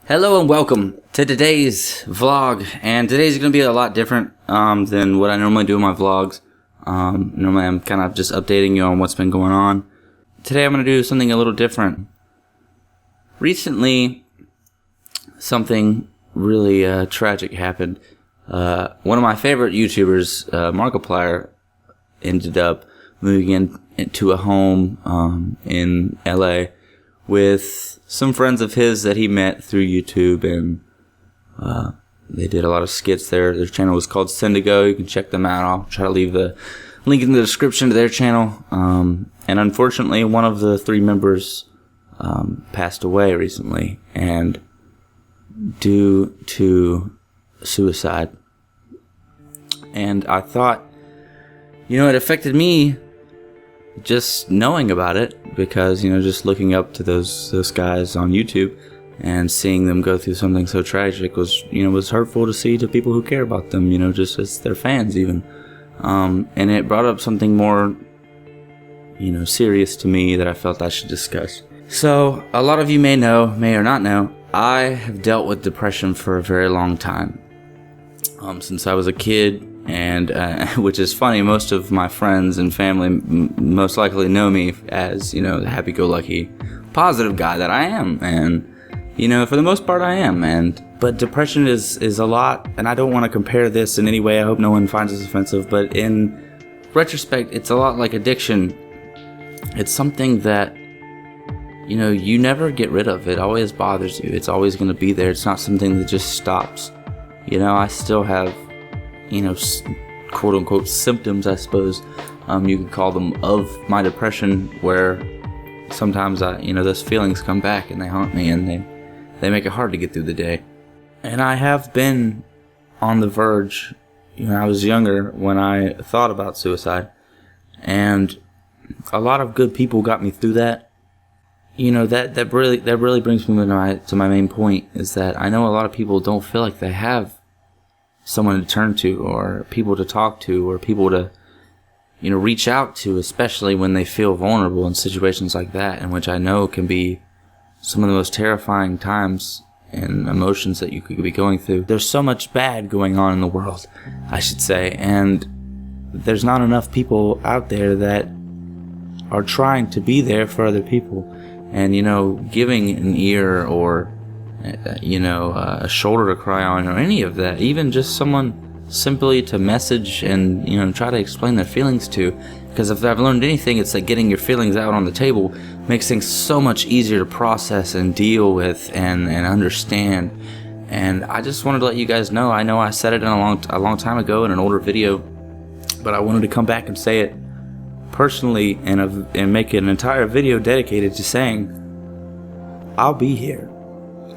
Hello and welcome to today's vlog, and today's going to be a lot different than what I normally do in my vlogs. Normally I'm kind of just updating you on what's been going on. Today I'm going to do something a little different. Recently, something really tragic happened. One of my favorite YouTubers, Markiplier, ended up moving into a home in LA with some friends of his that he met through YouTube, and they did a lot of skits there. Their channel was called Cyndago. You can check them out. I'll try to leave the link in the description to their channel. And unfortunately, one of the three members passed away recently, and due to suicide. And I thought, it affected me just knowing about it, because just looking up to those guys on YouTube and seeing them go through something so tragic was hurtful to see to people who care about them, just as their fans even. And it brought up something more serious to me that I felt I should discuss. So a lot of you may or not know, I have dealt with depression for a very long time, since I was a kid. And which is funny, most of my friends and family most likely know me as, the happy-go-lucky, positive guy that I am. And, for the most part I am. But depression is a lot, and I don't want to compare this in any way. I hope no one finds this offensive. But in retrospect, it's a lot like addiction. It's something that, you never get rid of. It always bothers you. It's always going to be there. It's not something that just stops. I still have quote-unquote symptoms, I suppose you could call them, of my depression, where sometimes those feelings come back and they haunt me, and they make it hard to get through the day. And I have been on the verge. I was younger when I thought about suicide, and a lot of good people got me through that. That really brings me to my main point, is that I know a lot of people don't feel like they have someone to turn to, or people to talk to, or people to reach out to, especially when they feel vulnerable in situations like that, and which I know can be some of the most terrifying times and emotions that you could be going through. There's so much bad going on in the world, I should say, and there's not enough people out there that are trying to be there for other people, and giving an ear, or a shoulder to cry on, or any of that. Even just someone simply to message and, try to explain their feelings to. Because if I've learned anything, it's that getting your feelings out on the table makes things so much easier to process and deal with and understand. And I just wanted to let you guys know, I know I said it a long time ago in an older video, but I wanted to come back and say it personally and make an entire video dedicated to saying, I'll be here.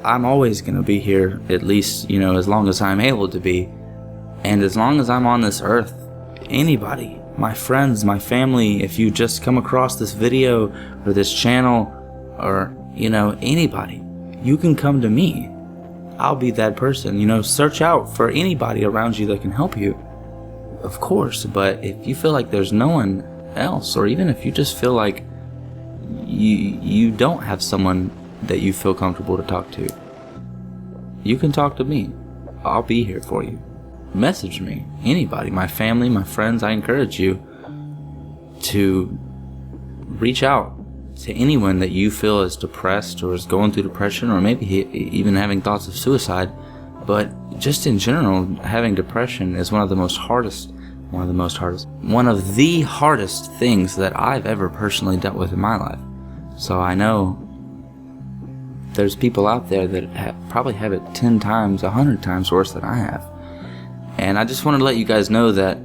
I'm always going to be here, at least, as long as I'm able to be. And as long as I'm on this earth, anybody, my friends, my family, if you just come across this video or this channel, or, anybody, you can come to me. I'll be that person. Search out for anybody around you that can help you, of course. But if you feel like there's no one else, or even if you just feel like you don't have someone that you feel comfortable to talk to, you can talk to me. I'll be here for you. Message me. Anybody, my family, my friends, I encourage you to reach out to anyone that you feel is depressed, or is going through depression, or maybe even having thoughts of suicide. But just in general, having depression is one of the hardest things that I've ever personally dealt with in my life. So I know there's people out there that probably have it 10 times, 100 times worse than I have. And I just wanted to let you guys know that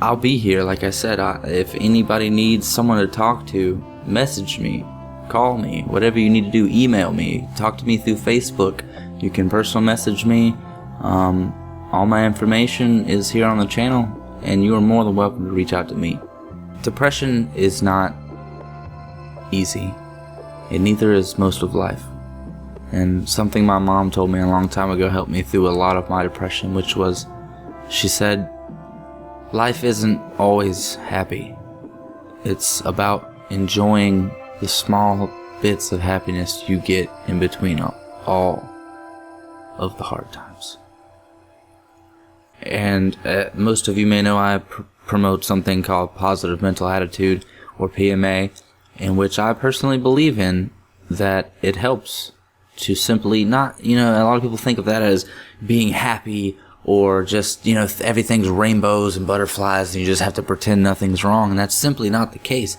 I'll be here. Like I said, if anybody needs someone to talk to, message me, call me, whatever you need to do, email me, talk to me through Facebook. You can personal message me. All my information is here on the channel, and you are more than welcome to reach out to me. Depression is not easy. And neither is most of life. And something my mom told me a long time ago helped me through a lot of my depression, which was, she said, life isn't always happy. It's about enjoying the small bits of happiness you get in between all of the hard times. And most of you may know I promote something called positive mental attitude, or PMA, in which I personally believe in that it helps to simply not, a lot of people think of that as being happy, or just, everything's rainbows and butterflies and you just have to pretend nothing's wrong, and that's simply not the case.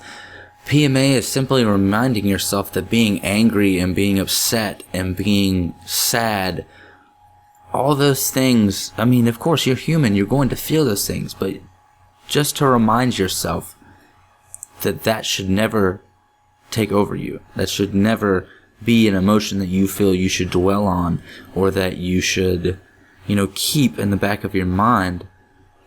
PMA is simply reminding yourself that being angry and being upset and being sad, all those things, of course you're human, you're going to feel those things, but just to remind yourself that that should never take over you. That should never be an emotion that you feel you should dwell on, or that you should, keep in the back of your mind,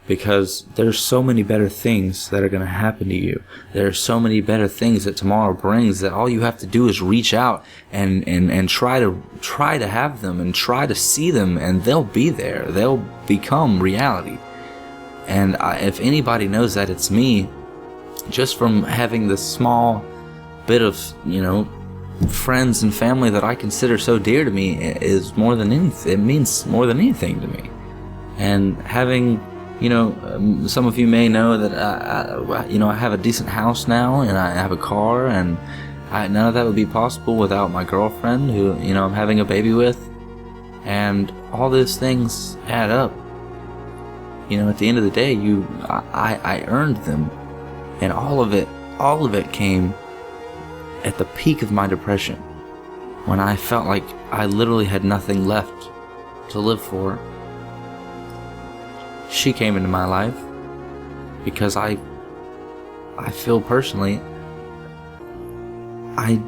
because there's so many better things that are going to happen to you. There are so many better things that tomorrow brings, that all you have to do is reach out and try to have them and try to see them, and they'll be there. They'll become reality. And if anybody knows that, it's me. Just from having this small bit of, friends and family that I consider so dear to me, is more than anything. It means more than anything to me. And having, some of you may know that I have a decent house now, and I have a car, and none of that would be possible without my girlfriend, who I'm having a baby with, and all those things add up. At the end of the day, I earned them, and all of it came at the peak of my depression, when I felt like I literally had nothing left to live for. She came into my life because I feel personally I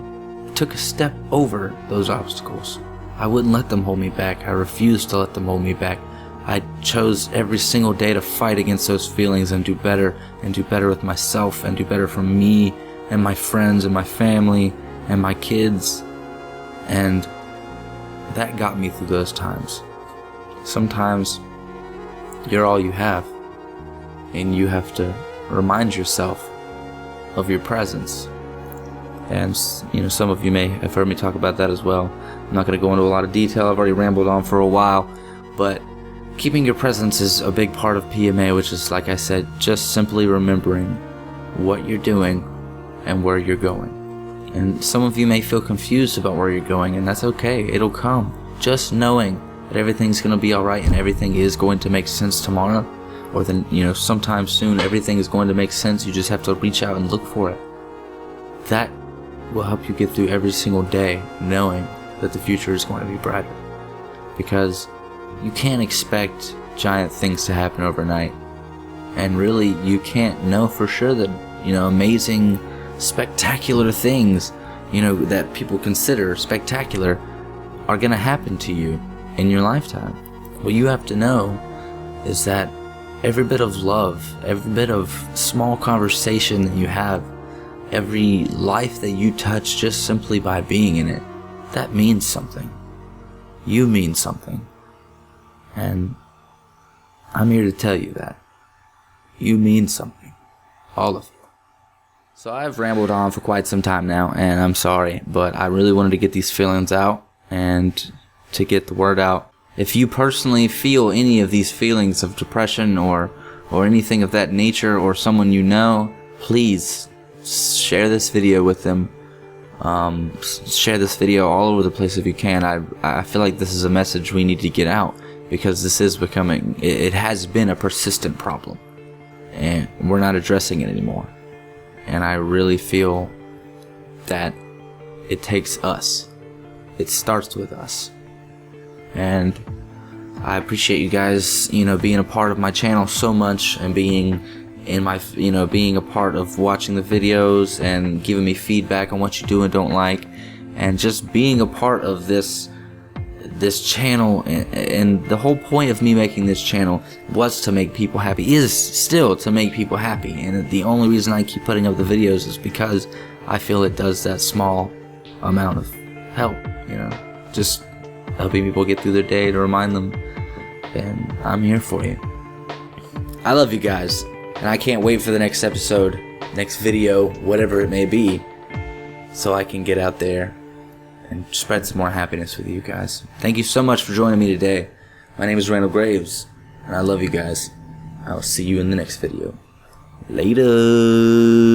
took a step over those obstacles. I wouldn't let them hold me back. I refused to let them hold me back. I chose every single day to fight against those feelings and do better with myself, and do better for me and my friends and my family and my kids. And that got me through those times. Sometimes you're all you have, and you have to remind yourself of your presence. And some of you may have heard me talk about that as well. I'm not going to go into a lot of detail. I've already rambled on for a while, but keeping your presence is a big part of PMA, which is, like I said, just simply remembering what you're doing and where you're going. And some of you may feel confused about where you're going, and that's okay. It'll come. Just knowing that everything's going to be alright, and everything is going to make sense tomorrow, or then, sometime soon, everything is going to make sense. You just have to reach out and look for it. That will help you get through every single day, knowing that the future is going to be brighter. Because you can't expect giant things to happen overnight. And really, you can't know for sure that, amazing, spectacular things, that people consider spectacular, are going to happen to you in your lifetime. What you have to know is that every bit of love, every bit of small conversation that you have, every life that you touch just simply by being in it, that means something. You mean something. And I'm here to tell you that. You mean something. All of you. So I've rambled on for quite some time now, and I'm sorry, but I really wanted to get these feelings out and to get the word out. If you personally feel any of these feelings of depression or anything of that nature, or someone you know, please share this video with them. Share this video all over the place if you can. I feel like this is a message we need to get out, because this is becoming, it has been a persistent problem, and we're not addressing it anymore. And I really feel that it takes us. It starts with us. And I appreciate you guys, being a part of my channel so much, and being in my, being a part of watching the videos and giving me feedback on what you do and don't like, and just being a part of this channel. And the whole point of me making this channel was to make people happy, is still to make people happy. And the only reason I keep putting up the videos is because I feel it does that small amount of help, just helping people get through their day, to remind them. And I'm here for you. I love you guys, and I can't wait for the next episode, next video, whatever it may be, so I can get out there and spread some more happiness with you guys. Thank you so much for joining me today. My name is Randall Graves, and I love you guys. I will see you in the next video. Later.